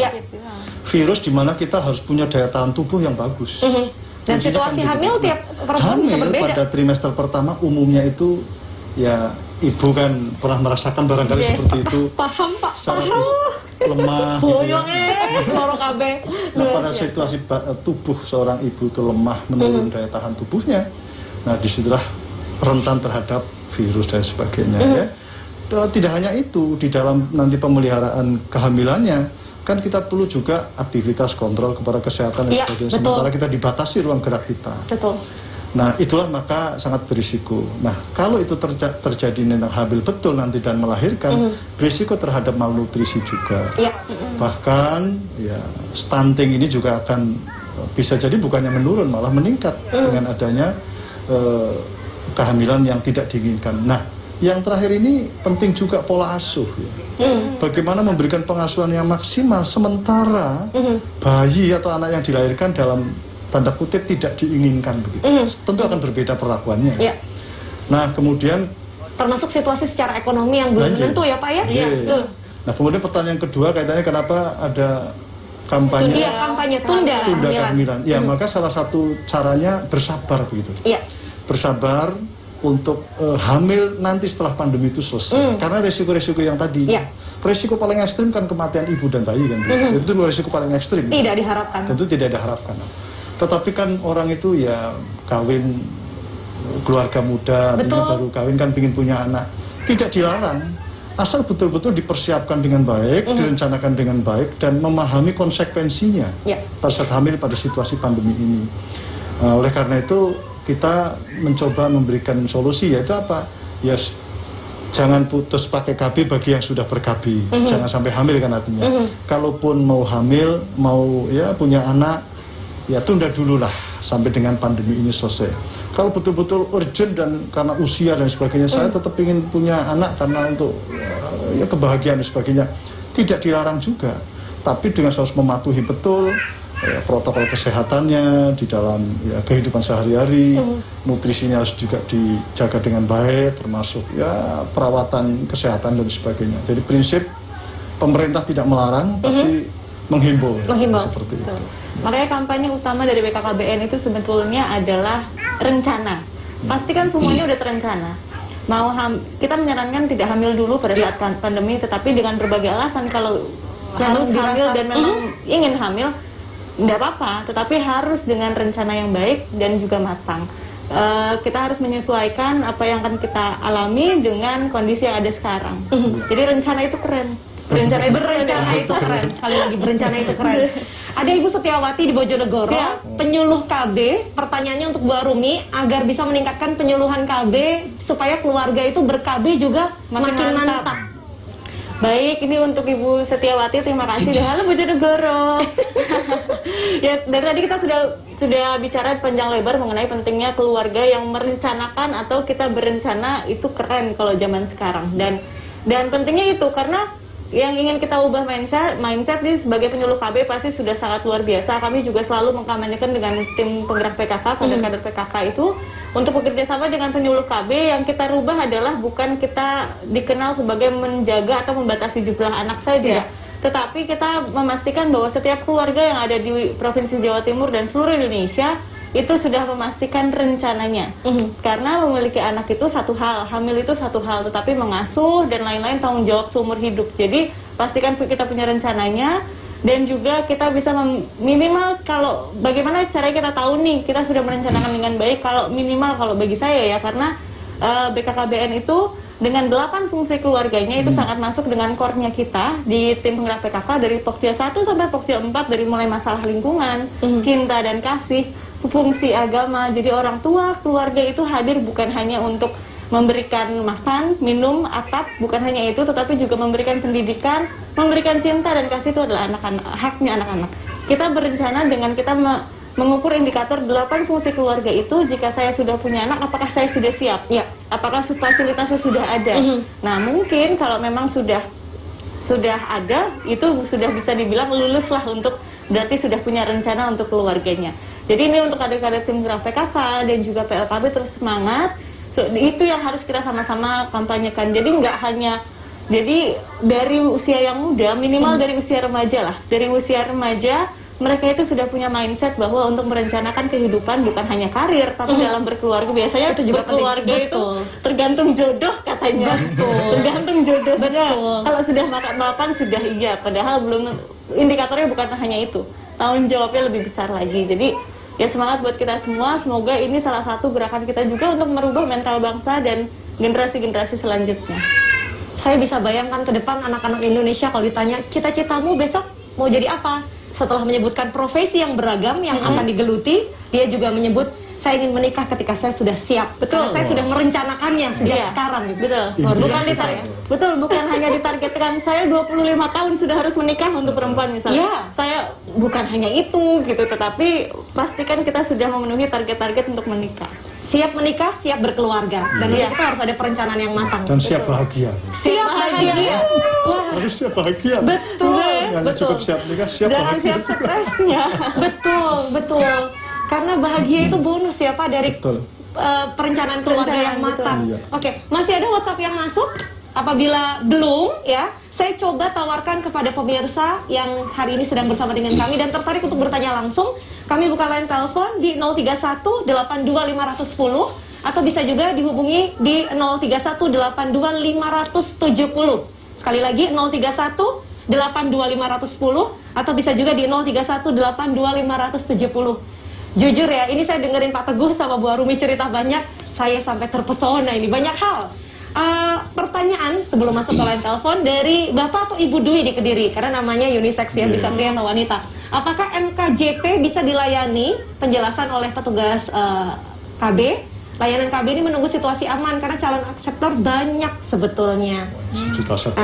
Virus di mana kita harus punya daya tahan tubuh yang bagus. Dan situasi kan hamil tiap perempuan bisa berbeda. Pada trimester pertama umumnya itu ya ibu kan pernah merasakan barangkali seperti itu. Paham Pak, paham. Lemah gitu ya. Nah, pada situasi tubuh seorang ibu itu lemah, menurun daya tahan tubuhnya. Nah, disitulah rentan terhadap virus dan sebagainya ya. Tidak hanya itu, di dalam nanti pemeliharaan kehamilannya kan kita perlu juga aktivitas kontrol kepada kesehatan dan sebagainya. Sementara kita dibatasi ruang gerak kita. Nah, itulah maka sangat berisiko. Nah, kalau itu terjadi tentang hamil betul nanti dan melahirkan, berisiko terhadap malnutrisi juga. Bahkan ya stunting ini juga akan bisa jadi bukannya menurun malah meningkat dengan adanya kehamilan yang tidak diinginkan. Nah, yang terakhir ini penting juga pola asuh ya. Bagaimana memberikan pengasuhan yang maksimal sementara bayi atau anak yang dilahirkan dalam tanda kutip tidak diinginkan begitu. Tentu akan berbeda perlakuannya. Nah, kemudian termasuk situasi secara ekonomi yang belum menentu ya Pak ya? Nah, kemudian pertanyaan kedua kaitannya kenapa ada kampanye tunda kehamilan. Ya, maka salah satu caranya bersabar begitu. Iya. Bersabar untuk hamil nanti setelah pandemi itu selesai. Karena resiko-resiko yang tadi. Resiko paling ekstrim kan kematian ibu dan bayi kan. Itu resiko paling ekstrim. Tidak diharapkan. Tentu tidak diharapkan. Tetapi kan orang itu ya kawin, keluarga muda, baru kawin kan ingin punya anak. Tidak dilarang. Asal betul-betul dipersiapkan dengan baik, direncanakan dengan baik, dan memahami konsekuensinya pada saat hamil pada situasi pandemi ini. Oleh karena itu kita mencoba memberikan solusi, yaitu apa? Ya, jangan putus pakai KB bagi yang sudah ber-KB. Jangan sampai hamil kan artinya. Kalaupun mau hamil, mau ya punya anak, ya tunda dulu lah sampai dengan pandemi ini selesai. Kalau betul-betul urgent dan karena usia dan sebagainya, saya tetap ingin punya anak karena untuk ya kebahagiaan dan sebagainya. Tidak dilarang juga, tapi dengan harus mematuhi betul protokol kesehatannya di dalam kehidupan sehari-hari. Nutrisinya harus juga dijaga dengan baik, termasuk ya perawatan kesehatan dan sebagainya. Jadi prinsip pemerintah tidak melarang, tapi menghimbau. Seperti itu. Makanya kampanye utama dari BKKBN itu sebetulnya adalah rencana. Pasti kan semuanya udah terencana. Kita menyarankan tidak hamil dulu pada saat pandemi, tetapi dengan berbagai alasan kalau harus hamil dan memang ingin hamil, tidak apa-apa, tetapi harus dengan rencana yang baik dan juga matang. Kita harus menyesuaikan apa yang akan kita alami dengan kondisi yang ada sekarang. Jadi rencana itu keren. Berencana itu keren. Sekali lagi, berencana itu keren. Ada Ibu Setiawati di Bojonegoro, penyuluh KB. Pertanyaannya untuk Bu Arumi, agar bisa meningkatkan penyuluhan KB supaya keluarga itu ber-KB juga makin mantap. Baik, ini untuk Ibu Setiawati, terima kasih. Halo Bojonegoro. Ya, dari tadi kita sudah bicara panjang lebar mengenai pentingnya keluarga yang merencanakan atau kita berencana, itu keren kalau zaman sekarang. Dan pentingnya itu karena yang ingin kita ubah mindset ini sebagai penyuluh KB pasti sudah sangat luar biasa. Kami juga selalu mengkampanyekan dengan tim penggerak PKK, kader-kader PKK itu untuk bekerja sama dengan penyuluh KB. Yang kita rubah adalah bukan kita dikenal sebagai menjaga atau membatasi jumlah anak saja, tetapi kita memastikan bahwa setiap keluarga yang ada di Provinsi Jawa Timur dan seluruh Indonesia itu sudah memastikan rencananya. Karena memiliki anak itu satu hal, hamil itu satu hal, tetapi mengasuh dan lain-lain tanggung jawab seumur hidup. Jadi pastikan kita punya rencananya, dan juga kita bisa minimal, kalau bagaimana caranya kita tahu nih kita sudah merencanakan dengan baik. Kalau minimal, kalau bagi saya ya, karena BKKBN itu dengan 8 fungsi keluarganya itu sangat masuk dengan core-nya kita di tim penggerak PKK dari Pokja 1 sampai Pokja 4, dari mulai masalah lingkungan, cinta dan kasih, fungsi agama. Jadi orang tua, keluarga itu hadir bukan hanya untuk memberikan makan, minum, atap, bukan hanya itu, tetapi juga memberikan pendidikan, memberikan cinta dan kasih. Itu adalah haknya anak-anak. Kita berencana dengan kita mengukur indikator 8 fungsi keluarga itu. Jika saya sudah punya anak, apakah saya sudah siap? Apakah fasilitasnya sudah ada? Nah, mungkin kalau memang sudah ada, itu sudah bisa dibilang lulus lah, untuk berarti sudah punya rencana untuk keluarganya. Jadi ini untuk kader-kader tim gerak PKK dan juga PLKB terus semangat. Itu yang harus kita sama-sama kampanyekan. Jadi nggak hanya dari usia yang muda, minimal dari usia remaja lah. Dari usia remaja mereka itu sudah punya mindset bahwa untuk merencanakan kehidupan bukan hanya karir, tapi dalam berkeluarga. Biasanya itu juga berkeluarga itu tergantung jodoh katanya. Tergantung jodohnya. Kalau sudah makan sudah iya, padahal belum, indikatornya bukan hanya itu. Tanggung jawabnya lebih besar lagi. Jadi ya semangat buat kita semua. Semoga ini salah satu gerakan kita juga untuk merubah mental bangsa dan generasi-generasi selanjutnya. Saya bisa bayangkan ke depan anak-anak Indonesia kalau ditanya cita-citamu besok mau jadi apa, setelah menyebutkan profesi yang beragam yang akan digeluti, dia juga menyebut saya ingin menikah ketika saya sudah siap. Betul. Karena saya sudah merencanakannya sejak sekarang. Betul. Bukan betul, bukan hanya ditargetkan saya 25 tahun sudah harus menikah untuk perempuan misalnya. Saya bukan hanya itu gitu, tetapi pastikan kita sudah memenuhi target-target untuk menikah. Siap menikah, siap berkeluarga. Dan kita harus ada perencanaan yang matang. Dan siap bahagia. Siap bahagia. Wah, harus siap bahagia. Betul. Jangan cukup siap nikah, siap bahagia. Jangan siap stresnya. Betul. Karena bahagia itu bonus ya Pak dari perencanaan keluarga yang matang. Oke, masih ada WhatsApp yang masuk? Apabila belum ya, Saya coba tawarkan kepada pemirsa yang hari ini sedang bersama dengan kami dan tertarik untuk bertanya langsung. Kami buka line telepon di 031 82 510 atau bisa juga dihubungi di 031 82 570. Sekali lagi 031 82 510 atau bisa juga di 031 82 570. Jujur ya, ini saya dengerin Pak Teguh sama Bu Arumi cerita banyak, saya sampai terpesona ini banyak hal. Pertanyaan sebelum masuk ke line telepon dari Bapak atau Ibu Dwi di Kediri, karena namanya unisex ya, bisa pria atau wanita. Apakah MKJP bisa dilayani penjelasan oleh petugas KB? Layanan KB ini menunggu situasi aman karena calon akseptor banyak sebetulnya.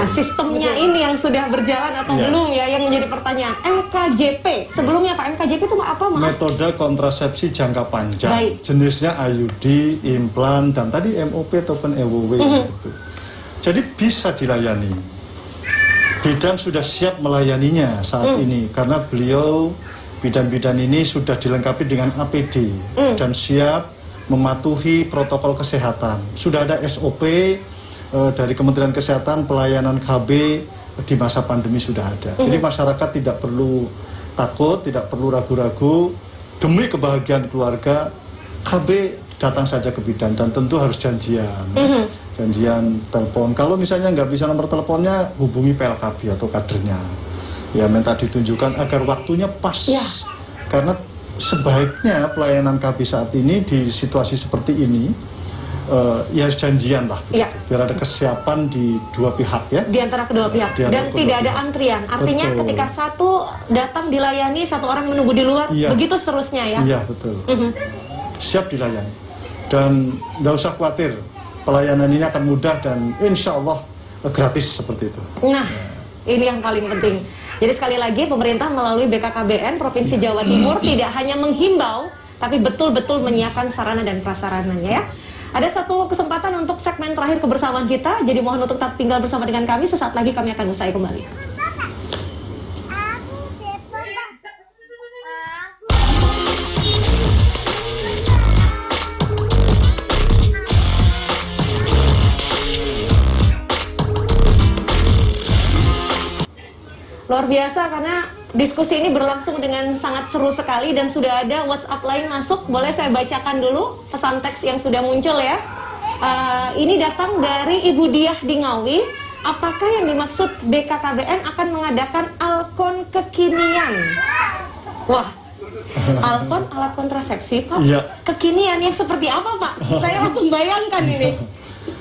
Sistemnya ini yang sudah berjalan atau belum ya, yang menjadi pertanyaan. MKJP, sebelumnya Pak, MKJP itu apa Mas? Metode kontrasepsi jangka panjang. Baik. Jenisnya IUD, implan, dan tadi MOP ataupun EWW. Gitu. Jadi bisa dilayani. Bidan sudah siap melayaninya saat ini karena beliau, bidan-bidan ini sudah dilengkapi dengan APD dan siap mematuhi protokol kesehatan. Sudah ada SOP dari Kementerian Kesehatan, pelayanan KB di masa pandemi sudah ada. Jadi masyarakat tidak perlu takut, tidak perlu ragu-ragu. Demi kebahagiaan keluarga, KB datang saja ke bidan dan tentu harus janjian. Janjian telepon. Kalau misalnya nggak bisa nomor teleponnya, hubungi PLKB atau kadernya. Ya minta ditunjukkan agar waktunya pas. Karena sebaiknya pelayanan KB saat ini di situasi seperti ini ya janjian lah, biar ada kesiapan di dua pihak ya. Di antara kedua pihak dan tidak ada antrian. Artinya ketika satu datang dilayani, satu orang menunggu di luar, begitu seterusnya ya. Iya betul. Siap dilayani dan nggak usah khawatir, pelayanan ini akan mudah dan insya Allah gratis seperti itu. Nah, ini yang paling penting. Jadi sekali lagi pemerintah melalui BKKBN Provinsi Jawa Timur tidak hanya menghimbau, tapi betul-betul menyiapkan sarana dan prasarananya ya. Ada satu kesempatan untuk segmen terakhir kebersamaan kita, jadi mohon untuk tetap tinggal bersama dengan kami, sesaat lagi kami akan usai kembali. Luar biasa karena diskusi ini berlangsung dengan sangat seru sekali dan sudah ada WhatsApp lain masuk. Boleh saya bacakan dulu pesan teks yang sudah muncul ya. Ini datang dari Ibu Diah di Ngawi. Apakah yang dimaksud BKKBN akan mengadakan Alkon kekinian? Wah, Alkon alat kontrasepsi Pak? Kekinian yang seperti apa Pak? Saya langsung bayangkan ini.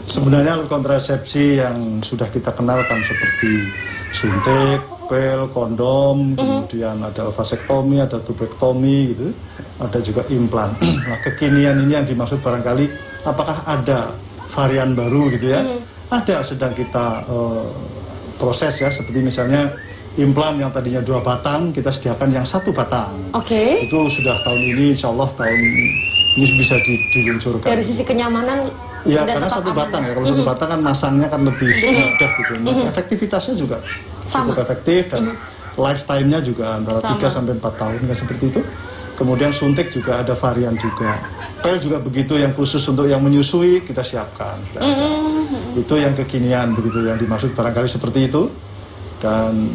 Sebenarnya alat kontrasepsi yang sudah kita kenalkan seperti suntik, pil, kondom, kemudian ada vasektomi, ada tubektomi gitu, ada juga implan. Nah, kekinian ini yang dimaksud barangkali apakah ada varian baru gitu ya? Ada, sedang kita proses ya, seperti misalnya implan yang tadinya 2 batang kita sediakan yang 1 batang. Itu sudah tahun ini, insya Allah tahun ini bisa diluncurkan. Dari sisi kenyamanan ya, karena 1 batang ya, kalau 1 batang kan masangnya kan lebih mudah gitu. Efektivitasnya juga cukup efektif dan lifetime-nya juga antara 3 sampai 4 tahun kan seperti itu. Kemudian suntik juga ada varian juga. Pel juga begitu, yang khusus untuk yang menyusui kita siapkan. Itu yang kekinian begitu, yang dimaksud barangkali seperti itu. Dan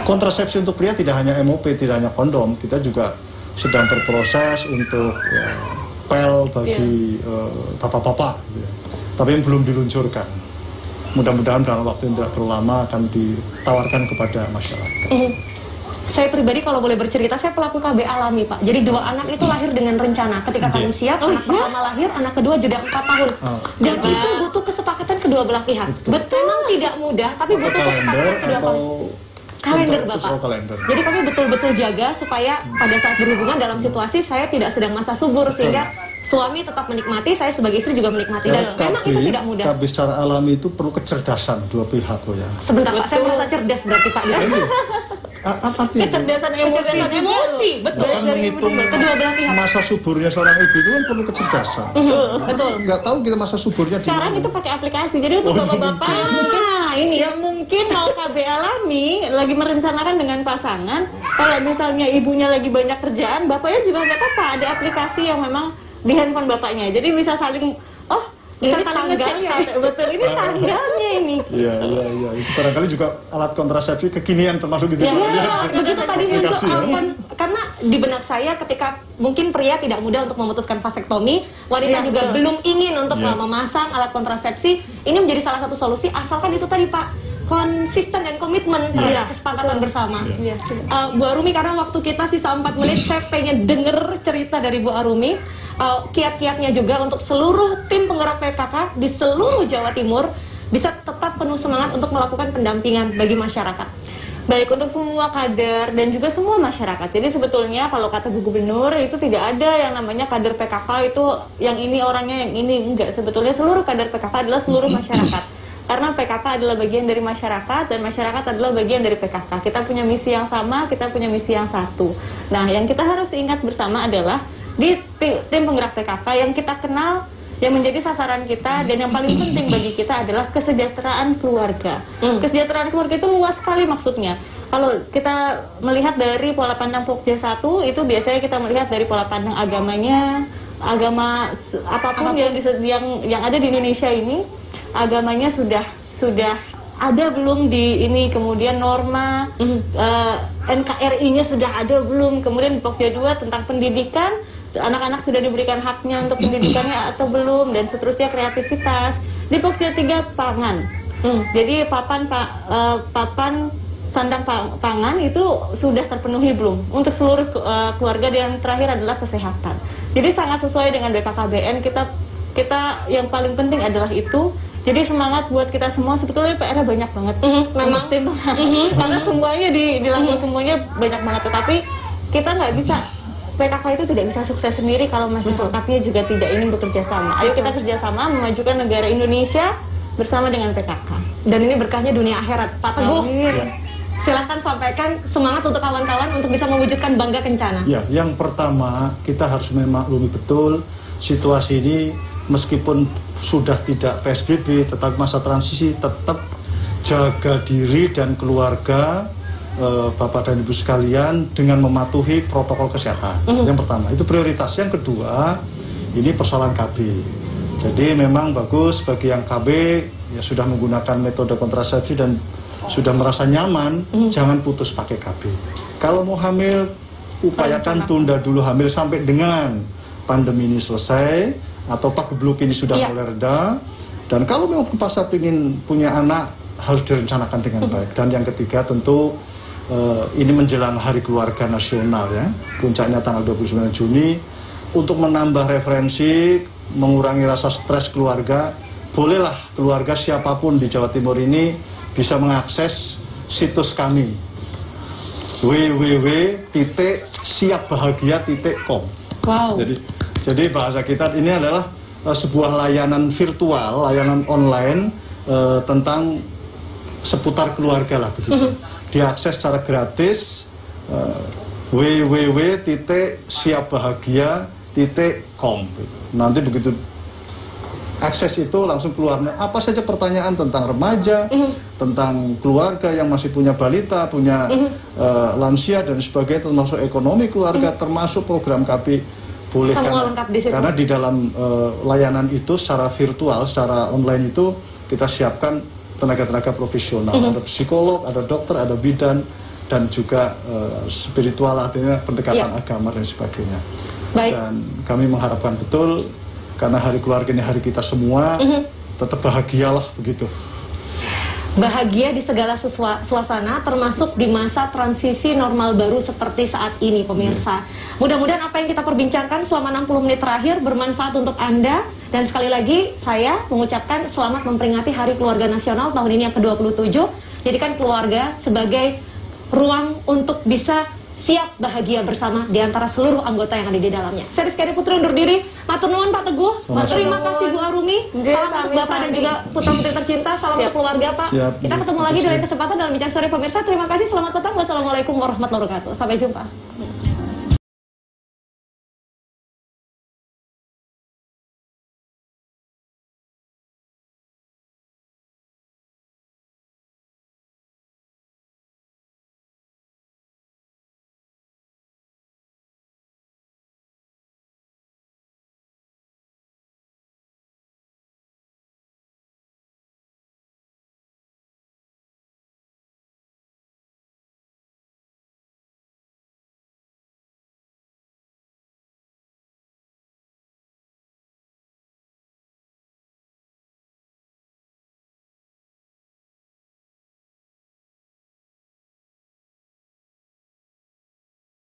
kontrasepsi untuk pria tidak hanya MOP, tidak hanya kondom, kita juga sedang berproses untuk pel bagi bapak-bapak gitu ya. Tapi yang belum diluncurkan. Mudah-mudahan dalam waktu yang tidak terlalu lama akan ditawarkan kepada masyarakat. Saya pribadi kalau boleh bercerita, saya pelaku KB alami Pak. Jadi 2 anak itu lahir dengan rencana. Ketika kami siap, anak pertama lahir, anak kedua jeda 4 tahun. Dan itu butuh kesepakatan kedua belah pihak. Betul. Memang tidak mudah, tapi butuh kesepakatan kedua belah pihak. Kalender Bapak. Jadi kami betul-betul jaga supaya pada saat berhubungan dalam situasi saya tidak sedang masa subur, sehingga suami tetap menikmati, saya sebagai istri juga menikmati. Dan memang itu tidak mudah. KB secara alami itu perlu kecerdasan dua pihak loh ya. Sebentar Pak, saya merasa cerdas berarti Pak. Apa sih? Kecerdasan emosi, betul. Bahkan menghitung kedua belah pihak. Masa suburnya seorang ibu itu kan perlu kecerdasan. Betul. Nggak tahu kita masa suburnya di sekarang itu pakai aplikasi. Jadi untuk bapak-bapak ini yang mungkin mau KB alami, lagi merencanakan dengan pasangan, kalau misalnya ibunya lagi banyak kerjaan, bapaknya juga nggak apa-apa, ada aplikasi yang memang di handphone bapaknya. Jadi bisa saling, oh Bisa saling ngecek betul ini tanggalnya ini. Iya. Itu barangkali juga alat kontrasepsi kekinian termasuk gitu. Begitu tadi muncul karena di benak saya ketika mungkin pria tidak mudah untuk memutuskan vasektomi, wanita juga belum ingin untuk memasang alat kontrasepsi, ini menjadi salah satu solusi asalkan itu tadi Pak, konsisten dan komitmen terhadap kesepakatan bersama. Bu Arumi, karena waktu kita sisa 4 menit, saya pengen denger cerita dari Bu Arumi, kiat-kiatnya juga untuk seluruh tim penggerak PKK di seluruh Jawa Timur bisa tetap penuh semangat untuk melakukan pendampingan bagi masyarakat. Baik, untuk semua kader dan juga semua masyarakat. Jadi sebetulnya kalau kata Bu Gubernur itu tidak ada yang namanya kader PKK itu yang ini orangnya yang ini, enggak. Sebetulnya seluruh kader PKK adalah seluruh masyarakat. Karena PKK adalah bagian dari masyarakat dan masyarakat adalah bagian dari PKK. Kita punya misi yang sama, kita punya misi yang satu. Nah, yang kita harus ingat bersama adalah di tim penggerak PKK yang kita kenal, yang menjadi sasaran kita dan yang paling penting bagi kita adalah kesejahteraan keluarga. Kesejahteraan keluarga itu luas sekali maksudnya. Kalau kita melihat dari pola pandang Pokja 1, itu biasanya kita melihat dari pola pandang agamanya, agama apapun yang ada di Indonesia ini, agamanya sudah ada belum di ini, kemudian norma NKRI-nya sudah ada belum, kemudian di Pokja 2 tentang pendidikan, anak-anak sudah diberikan haknya untuk pendidikannya atau belum, dan seterusnya kreativitas. Di Pokja 3 pangan. Jadi papan sandang pangan itu sudah terpenuhi belum untuk seluruh keluarga, dan yang terakhir adalah kesehatan. Jadi sangat sesuai dengan BKKBN, kita yang paling penting adalah itu. Jadi semangat buat kita semua, sebetulnya PR-nya banyak banget. Memang tim karena semuanya dilakukan semuanya banyak banget, tetapi kita nggak bisa, PKK itu tidak bisa sukses sendiri kalau masyarakatnya juga tidak ingin bekerja sama. Ayo kita kerjasama memajukan negara Indonesia bersama dengan PKK. Dan ini berkahnya dunia akhirat. Pak Teguh, silahkan sampaikan semangat untuk kawan-kawan untuk bisa mewujudkan Bangga Kencana. Ya, yang pertama kita harus memaklumi betul situasi ini, meskipun sudah tidak PSBB, tetap masa transisi, tetap jaga diri dan keluarga, Bapak dan Ibu sekalian, dengan mematuhi protokol kesehatan. Yang pertama, itu prioritas. Yang kedua, ini persoalan KB. Jadi memang bagus bagi yang KB ya sudah menggunakan metode kontrasepsi dan sudah merasa nyaman, jangan putus pakai KB. Kalau mau hamil, upayakan tunda dulu hamil sampai dengan pandemi ini selesai atau pagebluk ini sudah mulai reda. Dan kalau memang paksa ingin punya anak, harus direncanakan dengan baik. Dan yang ketiga tentu ini menjelang Hari Keluarga Nasional ya, puncaknya tanggal 29 Juni, untuk menambah referensi, mengurangi rasa stres keluarga, bolehlah keluarga siapapun di Jawa Timur ini bisa mengakses situs kami www.siapbahagia.com. Wow. Jadi bahasa kita ini adalah sebuah layanan virtual, layanan online tentang seputar keluarga lah begitu. Diakses secara gratis, www.siapbahagia.com. Nanti begitu akses itu langsung keluarnya apa saja pertanyaan tentang remaja, tentang keluarga yang masih punya balita, punya lansia dan sebagainya, termasuk ekonomi keluarga, termasuk program KB. Boleh, karena di dalam layanan itu secara virtual, secara online itu kita siapkan tenaga-tenaga profesional, ada psikolog, ada dokter, ada bidan, dan juga spiritual, artinya pendekatan agama dan sebagainya. Baik. Dan kami mengharapkan betul, karena hari keluarga ini hari kita semua, tetap bahagialah begitu. Bahagia di segala suasana, termasuk di masa transisi normal baru seperti saat ini, pemirsa. Mudah-mudahan apa yang kita perbincangkan selama 60 menit terakhir bermanfaat untuk Anda. Dan sekali lagi, saya mengucapkan selamat memperingati Hari Keluarga Nasional tahun ini yang ke-27. Jadikan keluarga sebagai ruang untuk bisa siap bahagia bersama di antara seluruh anggota yang ada di dalamnya. Saya Rizky Putri undur diri. Matur nuwun Pak Teguh. Terima kasih Bu Arumi. Salam untuk Bapak dan juga putra-putri tercinta. Salam untuk keluarga Pak. Kita ketemu lagi dalam kesempatan dalam Bincang Sore pemirsa. Terima kasih. Selamat petang. Wassalamualaikum warahmatullahi wabarakatuh. Sampai jumpa.